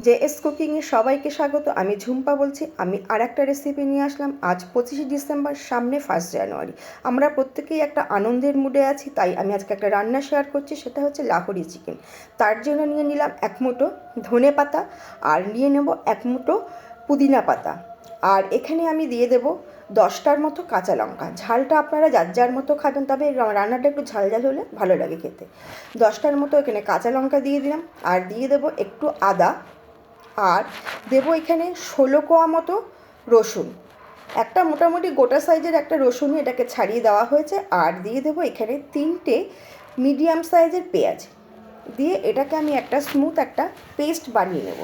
JS কুকিংয়ে সবাইকে স্বাগত। আমি ঝুম্পা বলছি। আমি আর একটা রেসিপি নিয়ে আসলাম। আজ 25শে ডিসেম্বর, সামনে 1 জানুয়ারি। আমরা প্রত্যেকেই একটা আনন্দের মুডে আছি, তাই আমি আজকে একটা রান্না শেয়ার করছি, সেটা হচ্ছে লাহোরি চিকেন। তার জন্য নিয়ে নিলাম 1 মুঠো ধনে পাতা, আর নিয়ে নেব 1 মুঠো পুদিনা পাতা, আর এখানে আমি দিয়ে দেব 10টার মতো কাঁচা লঙ্কা। ঝালটা আপনারা যার যার মতো খাবেন, তবে রান্নাটা একটু ঝাল ঝাল হলে ভালো লাগে খেতে। 10টার মতো এখানে কাঁচা লঙ্কা দিয়ে দিলাম, আর দিয়ে দেব একটু আদা, আর দেবো এখানে 16 কোয়া মতো রসুন। একটা মোটামুটি গোটা সাইজের একটা রসুনই এটাকে ছাড়িয়ে দেওয়া হয়েছে। আর দিয়ে দেবো এখানে 3টে মিডিয়াম সাইজের পেঁয়াজ দিয়ে এটাকে আমি একটা স্মুথ একটা পেস্ট বানিয়ে নেব।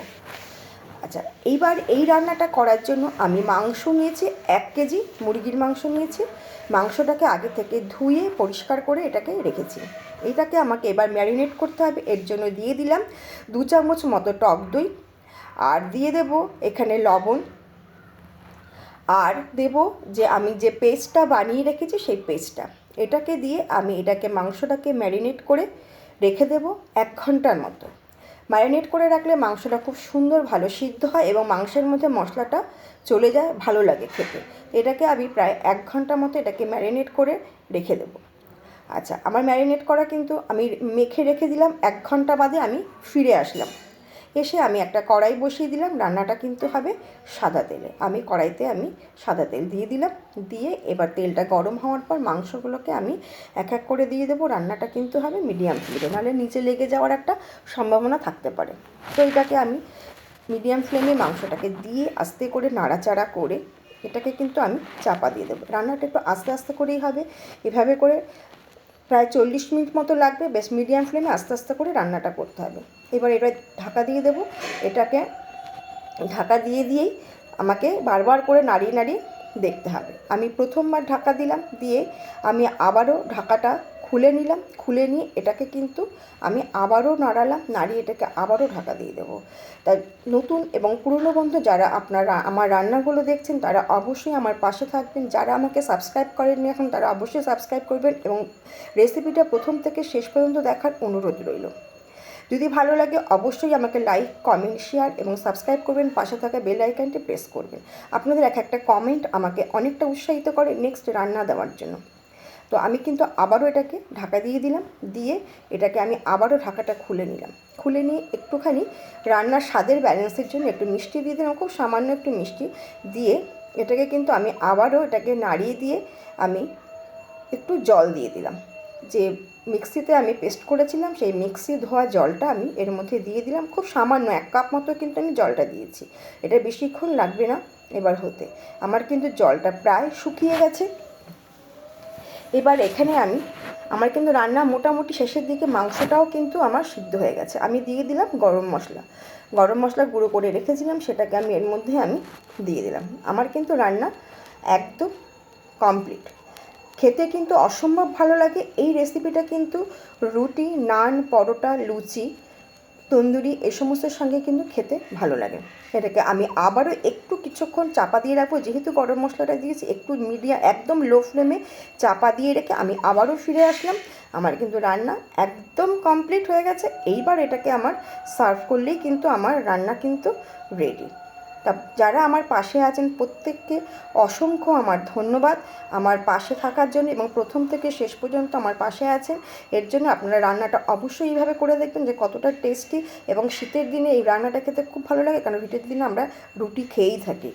আচ্ছা, এইবার এই রান্নাটা করার জন্য আমি মাংস নিয়েছি 1 কেজি মুরগির মাংস নিয়েছি। মাংসটাকে আগে থেকে ধুয়ে পরিষ্কার করে এটাকে রেখেছি। এটাকে আমাকে এবার ম্যারিনেট করতে হবে। এর জন্য দিয়ে দিলাম 2 চামচ মতো টক দই, আর দিয়ে দেব এখানে লবণ, আর দেব যে আমি যে পেস্টটা বানিয়ে রেখেছি সেই পেস্টটা। এটাকে দিয়ে আমি এটাকে মাংসটাকে ম্যারিনেট করে রেখে দেব 1 ঘন্টার মতো। ম্যারিনেট করে রাখলে মাংসটা খুব সুন্দর ভালো সিদ্ধ হয় এবং মাংসের মধ্যে মশলাটা চলে যায়, ভালো লাগে খেতে। এটাকে আমি প্রায় 1 ঘন্টা মতো এটাকে ম্যারিনেট করে রেখে দেব। আচ্ছা, আমার ম্যারিনেট করা কিন্তু আমি মেখে রেখে দিলাম। 1 ঘন্টা বাদে আমি ফিরে আসলাম। এসে আমি একটা কড়াই বসিয়ে দিলাম। রান্নাটা কিন্তু হবে সাদা তেলে। আমি কড়াইতে সাদা তেল দিয়ে দিলাম। দিয়ে এবার তেলটা গরম হওয়ার পর মাংসগুলোকে আমি এক এক করে দিয়ে দেবো। রান্নাটা কিন্তু হবে মিডিয়াম ফ্লেমে, নাহলে নিচে লেগে যাওয়ার একটা সম্ভাবনা থাকতে পারে। তো এটাকে আমি মিডিয়াম ফ্লেমে মাংসটাকে দিয়ে আস্তে করে নাড়াচাড়া করে এটাকে কিন্তু আমি চাপা দিয়ে দেবো। রান্নাটা একটু আস্তে আস্তে করেই হবে। এভাবে করে প্রায় 40 মিনিট মতো লাগবে। বেশ মিডিয়াম ফ্লেমে আস্তে আস্তে করে রান্নাটা করতে হবে। এবার এটা ঢাকা দিয়ে দেব। এটাকে ঢাকা দিয়েই আমাকে বারবার করে নাড়িয়ে নাড়িয়ে দেখতে হবে। আমি প্রথমবার ঢাকা দিলাম, দিয়ে আমি আবারও ঢাকাটা খুলে নিলাম। খুলে নিয়ে এটাকে কিন্তু আমি আবারও নাড়ালাম, নাড়িয়ে এটাকে আবারও ঢাকা দিয়ে দেবো। তাই নতুন এবং পুরনো বন্ধু যারা আপনারা আমার রান্নাগুলো দেখছেন, তারা অবশ্যই আমার পাশে থাকবেন। যারা আমাকে সাবস্ক্রাইব করেননি এখন, তারা অবশ্যই সাবস্ক্রাইব করবেন এবং রেসিপিটা প্রথম থেকে শেষ পর্যন্ত দেখার অনুরোধ রইল। যদি ভালো লাগে অবশ্যই আমাকে লাইক, কমেন্ট, শেয়ার এবং সাবস্ক্রাইব করবেন। পাশে থাকা বেল আইকনটি প্রেস করবেন। আপনাদের এক একটা কমেন্ট আমাকে অনেকটা উৎসাহিত করে নেক্সট রান্না দেওয়ার জন্য। তো আমি কিন্তু আবারও এটাকে ঢাকা দিয়ে দিলাম। দিয়ে এটাকে আমি আবারও ঢাকাটা খুলে নিলাম। খুলে নিয়ে একটুখানি রান্নার স্বাদের ব্যালেন্সের জন্য একটু মিষ্টি দিয়ে দিলাম, খুব সামান্য একটু মিষ্টি দিয়ে এটাকে কিন্তু আমি আবারও এটাকে নাড়িয়ে দিয়ে আমি একটু জল দিয়ে দিলাম। যে মিক্সিতে আমি পেস্ট করেছিলাম সেই মিক্সি ধোয়া জলটা আমি এর মধ্যে দিয়ে দিলাম। খুব সামান্য 1 কাপ মতো কিন্তু আমি জলটা দিয়েছি। এটা বেশিক্ষণ লাগবে না এবার হতে। আমার কিন্তু জলটা প্রায় শুকিয়ে গেছে। এবার এখানে আমার কিন্তু রান্না মোটামুটি শেষের দিকে, মাংসটাও কিন্তু আমার সিদ্ধ হয়ে গেছে। আমি দিয়ে দিলাম গরম মশলা গুঁড়ো করে রেখেছিলাম, সেটাকে আমি এর মধ্যে দিয়ে দিলাম। আমার কিন্তু রান্না একদম কমপ্লিট। খেতে কিন্তু অসম্ভব ভালো লাগে। এই রেসিপিটা কিন্তু রুটি, নান, পরোটা, লুচি, তন্দুরি এই সমস্তের সঙ্গে কিন্তু খেতে ভালো লাগে। এটাকে আমি আবারও একটু কিছুক্ষণ চাপা দিয়ে রাখবো। যেহেতু গরম মশলাটা দিয়েছি, একটু একদম লো ফ্লেমে চাপা দিয়ে রেখে আমি আবারও ফিরে আসলাম। আমার কিন্তু রান্না একদম কমপ্লিট হয়ে গেছে। এইবার এটাকে আমার সার্ভ করলেই কিন্তু আমার রান্না কিন্তু রেডি। তা যারা আমার পাশে আছেন প্রত্যেককে অসংখ্য আমার ধন্যবাদ আমার পাশে থাকার জন্য, এবং প্রথম থেকে শেষ পর্যন্ত আমার পাশে আছেন। এর জন্য আপনারা রান্নাটা অবশ্যই এইভাবে করে দেখবেন যে কতটা টেস্টি। এবং শীতের দিনে এই রান্নাটা খেতে খুব ভালো লাগে, কারণ শীতের দিনে আমরা রুটি খেয়েই থাকি।